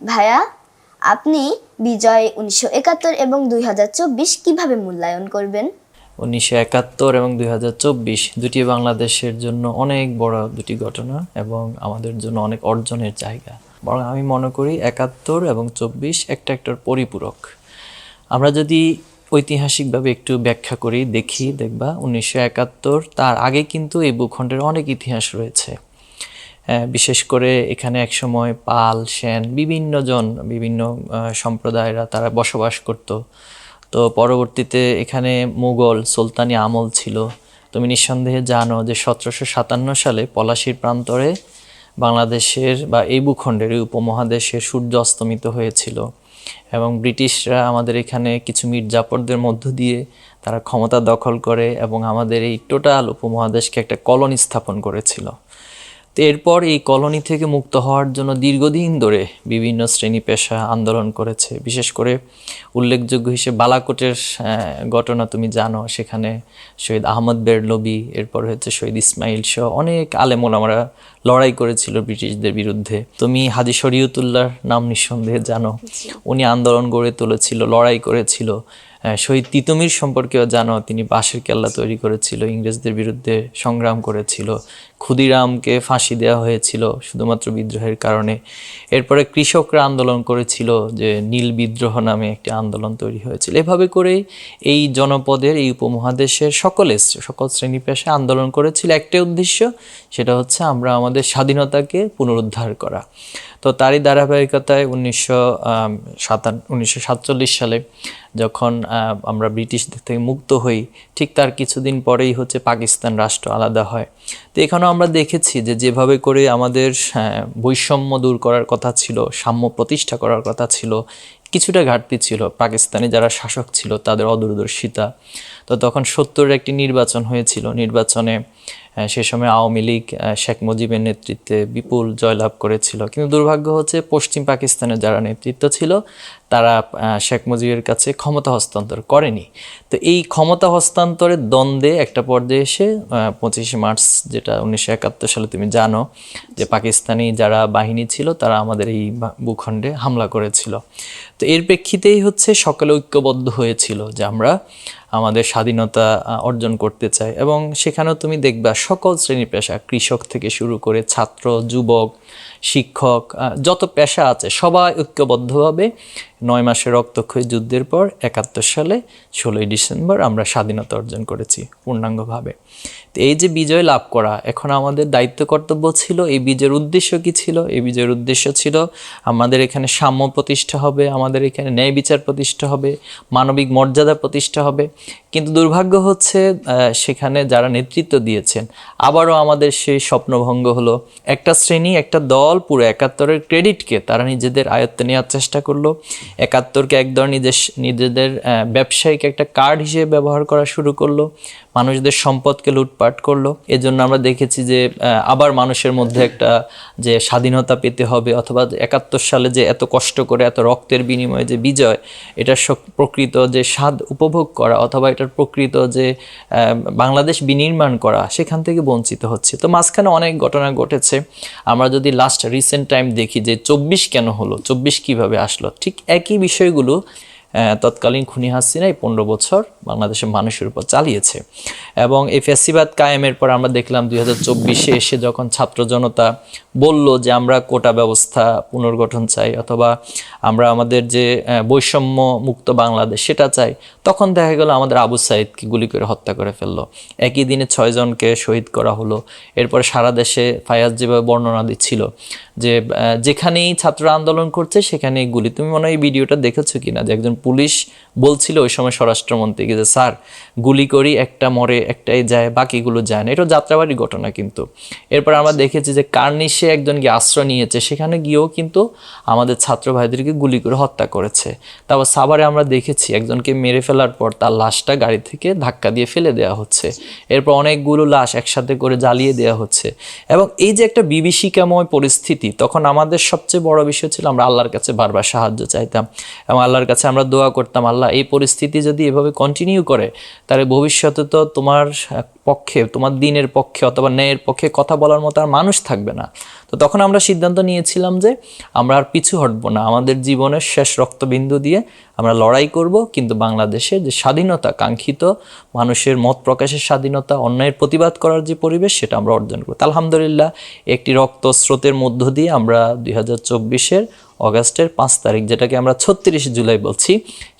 ভাইয়া, আপনি বিজয় 1971 এবং 2024 কিভাবে মূল্যায়ন করবেন? 1971 এবং 2024 দুটি বাংলাদেশের জন্য অনেক বড় দুটি ঘটনা এবং আমাদের জন্য অনেক অর্জনের জায়গা। বরং আমি মনে করি 71 এবং 24 একটার পরিপূরক। আমরা যদি ঐতিহাসিকভাবে একটু ব্যাখ্যা করি দেখবা 1971 তার আগে কিন্তু এই ভূখণ্ডের অনেক ইতিহাস রয়েছে। বিশেষ করে এখানে একসময় পাল, সেন, বিভিন্ন সম্প্রদায়রা তারা বসবাস করত। তো পরবর্তীতে এখানে মুঘল সুলতানি আমল ছিল। তুমি নিঃসন্দেহে জানো যে 1757 সালে পলাশীর প্রান্তরে বাংলাদেশের বা এই ভূখণ্ডের এই উপমহাদেশের সূর্য অস্তমিত হয়েছিল এবং ব্রিটিশরা আমাদের এখানে কিছু মির্জাফরদের মধ্য দিয়ে তারা ক্ষমতা দখল করে এবং আমাদের এই টোটাল উপমহাদেশকে একটা কলোনি স্থাপন করেছিল। তো এরপর এই কলোনি থেকে মুক্ত হওয়ার জন্য দীর্ঘদিন ধরে বিভিন্ন শ্রেণী পেশা আন্দোলন করেছে। বিশেষ করে উল্লেখযোগ্য হিসেবে বালাকোটের ঘটনা তুমি জানো, সেখানে শহীদ আহমদ বেরলভী, এরপর হচ্ছে শহীদ ইসমাইল সহ অনেক আলেম ওলামারা লড়াই করেছিল ব্রিটিশদের বিরুদ্ধে। তুমি হাজী শরীয়তুল্লাহর নাম নিঃসন্দেহে জানো, উনি আন্দোলন গড়ে তুলেছিল, লড়াই করেছিল। শহীদ তিতুমীর সম্পর্কেও জানো, তিনি বাঁশের কেল্লা তৈরি করেছিল, ইংরেজদের বিরুদ্ধে সংগ্রাম করেছিল। ক্ষুদিরামকে ফাঁসি দেওয়া হয়েছিল শুধুমাত্র বিদ্রোহের কারণে। এরপরে কৃষকরা আন্দোলন করেছিল, যে নীল বিদ্রোহ নামে একটি আন্দোলন তৈরি হয়েছিল। এভাবে করে এই জনপদের এই উপমহাদেশের সকল শ্রেণী পেশায় আন্দোলন করেছিল একটাই উদ্দেশ্য, সেটা হচ্ছে আমরা আমাদের স্বাধীনতাকে পুনরুদ্ধার করা। তো তারই ধারাবাহিকতায় 1947 সালে যখন আমরা ব্রিটিশদের থেকে মুক্ত হই, ঠিক তার কিছুদিন পরেই হচ্ছে পাকিস্তান রাষ্ট্র আলাদা হয়। তো এখানেও আমরা দেখেছি যে যেভাবে করে আমাদের বৈষম্য দূর করার কথা ছিল, সাম্য প্রতিষ্ঠা করার কথা ছিল, কিছুটা ঘাটতি ছিল। পাকিস্তানি যারা শাসক ছিল তাদের অদূরদর্শিতা। তো তখন 70-এর একটি নির্বাচন হয়েছিল। নির্বাচনে সে সময় আওয়ামী লীগ শেখ মুজিবের নেতৃত্বে বিপুল জয়লাভ করেছিল। কিন্তু দুর্ভাগ্য হচ্ছে পশ্চিম পাকিস্তানের যারা নেতৃত্ব ছিল তারা শেখ মুজিবের কাছে ক্ষমতা হস্তান্তর করেনি। তো এই ক্ষমতা হস্তান্তরের দ্বন্দ্বে একটা পর্যায়ে এসে 25শে মার্চ, যেটা 1971 সালে তুমি জানো, যে পাকিস্তানি যারা বাহিনী ছিল তারা আমাদের এই ভূখণ্ডে হামলা করেছিল। তো এর প্রেক্ষিতেই হচ্ছে সকলে ঐক্যবদ্ধ হয়েছিল যে আমরা আমাদের স্বাধীনতা অর্জন করতে চাই। এবং সেখানেও তুমি দেখবা সকল শ্রেণী পেশা, কৃষক থেকে শুরু করে ছাত্র, যুবক, শিক্ষক, যত পেশা আছে সবাই ঐক্যবদ্ধভাবে 9 মাসের রক্তক্ষয়ী যুদ্ধের পর 71 সালে 16ই ডিসেম্বর আমরা স্বাধীনতা অর্জন করেছি পূর্ণাঙ্গভাবে। তো এই যে বিজয় লাভ করা, এখন আমাদের দায়িত্ব কর্তব্য ছিল এই বিজয়ের উদ্দেশ্য কি ছিল? এই বিজয়ের উদ্দেশ্য ছিল আমাদের এখানে সাম্য প্রতিষ্ঠা হবে, আমাদের এখানে ন্যায় বিচার প্রতিষ্ঠা হবে, মানবিক মর্যাদা প্রতিষ্ঠা হবে। কিন্তু দুর্ভাগ্য হচ্ছে সেখানে যারা নেতৃত্ব দিয়েছেন আবারও আমাদের সেই স্বপ্নভঙ্গ হলো। একটা শ্রেণী, একটা দল পুরো 71-এর ক্রেডিটকে তারা নিজেদের আয়ত্তে নেওয়ার চেষ্টা করলো। 71-কে একদল নিজেদের ব্যবসায়িক একটা কার্ড হিসেবে ব্যবহার করা শুরু করলো, মানুষদের সম্পদকে লুটপাট করলো। এজন্য আমরা দেখেছি যে আবার মানুষের মধ্যে একটা যে স্বাধীনতা পেতে হবে, অথবা 71 সালে যে এত কষ্ট করে এত রক্তের বিনিময়ে যে বিজয়, এটার প্রকৃত যে স্বাদ উপভোগ করা অথবা এটার প্রকৃত যে বাংলাদেশ বিনির্মাণ করা, সেখান থেকে বঞ্চিত হচ্ছে। তো মাঝখানে অনেক ঘটনা ঘটেছে। আমরা যদি লাস্ট রিসেন্ট টাইম দেখি যে 24 কেন হলো, 24 কিভাবে আসলো, ঠিক একই বিষয়গুলো তৎকালীন খুনি হাসিনাই 15 বছর বাংলাদেশের মানুষের উপর চালিয়েছে। এবং এই ফ্যাসিবাদ কায়েমের পর আমরা দেখলাম 2024-এ এসে যখন ছাত্র জনতা বলল যে আমরা কোটা ব্যবস্থা পুনর্গঠন চাই, অথবা আমরা আমাদের যে বৈষম্য মুক্ত বাংলাদেশ সেটা চাই, তখন দেখা গেল আমাদের আবু সাইদকে গুলি করে হত্যা করে ফেললো। একই দিনে 6 জনকে শহীদ করা হলো। এরপরে সারা দেশে ফায়াজ যেভাবে বর্ণনা দিচ্ছিল যে যেখানেই ছাত্র আন্দোলন করছে সেখানেই গুলি। তুমি মনে হয় এই ভিডিওটা দেখেছো কিনা, যে একজন পুলিশ বলছিল ওই সময় স্বরাষ্ট্রমন্ত্রীকে যে স্যার গুলি করি, একটা মরে একটাই যায়, বাকিগুলো যায় না। এটা যাত্রাবাড়ির ঘটনা কিন্তু। এরপর আমরা দেখেছি যে কার্নিশে একজন গিয়ে আশ্রয় নিয়েছে, সেখানে গিয়েও কিন্তু আমাদের ছাত্র ভাইদেরকে গুলি করে হত্যা করেছে। তারপর সাভারে আমরা দেখেছি একজনকে মেরে ফেলার পর তার লাশটা গাড়ি থেকে ধাক্কা দিয়ে ফেলে দেওয়া হচ্ছে। এরপর অনেকগুলো লাশ একসাথে করে জ্বালিয়ে দেওয়া হচ্ছে। এবং এই যে একটা বিভীষিকাময় পরিস্থিতি, তখন আমাদের সবচেয়ে বড় বিষয় ছিল আমরা আল্লাহর কাছে বারবার সাহায্য চাইতাম এবং আল্লাহর কাছে আমরা দোয়া করতাম, আল্লাহ এই পরিস্থিতি যদি এভাবে কন্টিনিউ করে তাহলে ভবিষ্যতে তো তোমার পক্ষে, তোমার দিনের পক্ষে অথবা ন্যায়ের পক্ষে কথা বলার মতো আর মানুষ থাকবে না। তো তখন আমরা সিদ্ধান্ত নিয়েছিলাম যে আমরা আর পিছু হটবো না, আমাদের জীবনের শেষ রক্তবিন্দু দিয়ে আমরা লড়াই করব, কিন্তু বাংলাদেশের যে স্বাধীনতা, কাঙ্ক্ষিত মানুষের মত প্রকাশের স্বাধীনতা, অন্যায়ের প্রতিবাদ করার যে পরিবেশ, সেটা আমরা অর্জন করব। আলহামদুলিল্লাহ একটি রক্তস্রোতের মধ্য দিয়ে আমরা 2024-এর অগাস্টের 5 তারিখ, যেটাকে আমরা 36 জুলাই বলছি,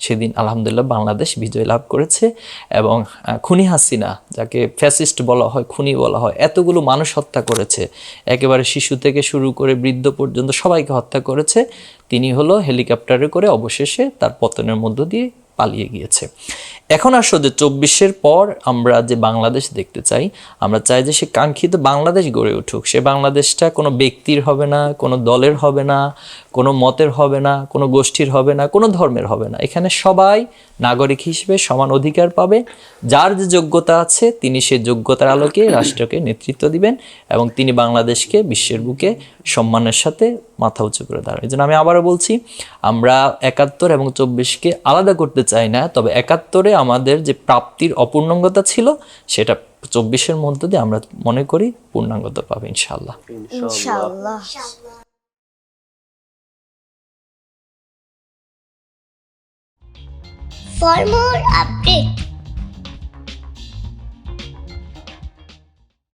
সেদিন আলহামদুলিল্লাহ বাংলাদেশ বিজয় লাভ করেছে। এবং খুনি হাসিনা, যাকে ফ্যাসিস্ট বলা হয়, খুনি বলা হয়, এতগুলো মানুষ হত্যা করেছে, একেবারে শিশু থেকে শুরু করে বৃদ্ধ পর্যন্ত সবাইকে হত্যা করেছে, তিনি হলো হেলিকপ্টারে করে অবশেষে তার পতনের মধ্য দিয়ে পালিয়ে গিয়েছে। এখন আসো যে 24-এর পর আমরা যে বাংলাদেশ দেখতে চাই, আমরা চাই যে সে কাঙ্ক্ষিত বাংলাদেশ গড়ে উঠুক। সে বাংলাদেশটা কোনো ব্যক্তির হবে না, কোনো দলের হবে না, কোনো মতের হবে না, কোনো গোষ্ঠীর হবে না, কোনো ধর্মের হবে না। এখানে সবাই নাগরিক হিসেবে সমান অধিকার পাবে। যার যে যোগ্যতা আছে তিনি সেই যোগ্যতার আলোকে রাষ্ট্রকে নেতৃত্ব দিবেন এবং তিনি বাংলাদেশকে বিশ্বের বুকে সম্মানের সাথে মাথা উঁচু করে দাঁড়াবেন। এই জন্য আমি আবারও বলছি, আমরা 71 এবং 24-কে আলাদা করতে চাই না, তবে 71-এ আমাদের যে প্রাপ্তির অপূর্ণাঙ্গতা ছিল সেটা 24-এর মধ্যে দিয়ে আমরা মনে করি পূর্ণাঙ্গতা পাবে ইনশাআল্লাহ। ইনশাআল্লাহ। For more updates,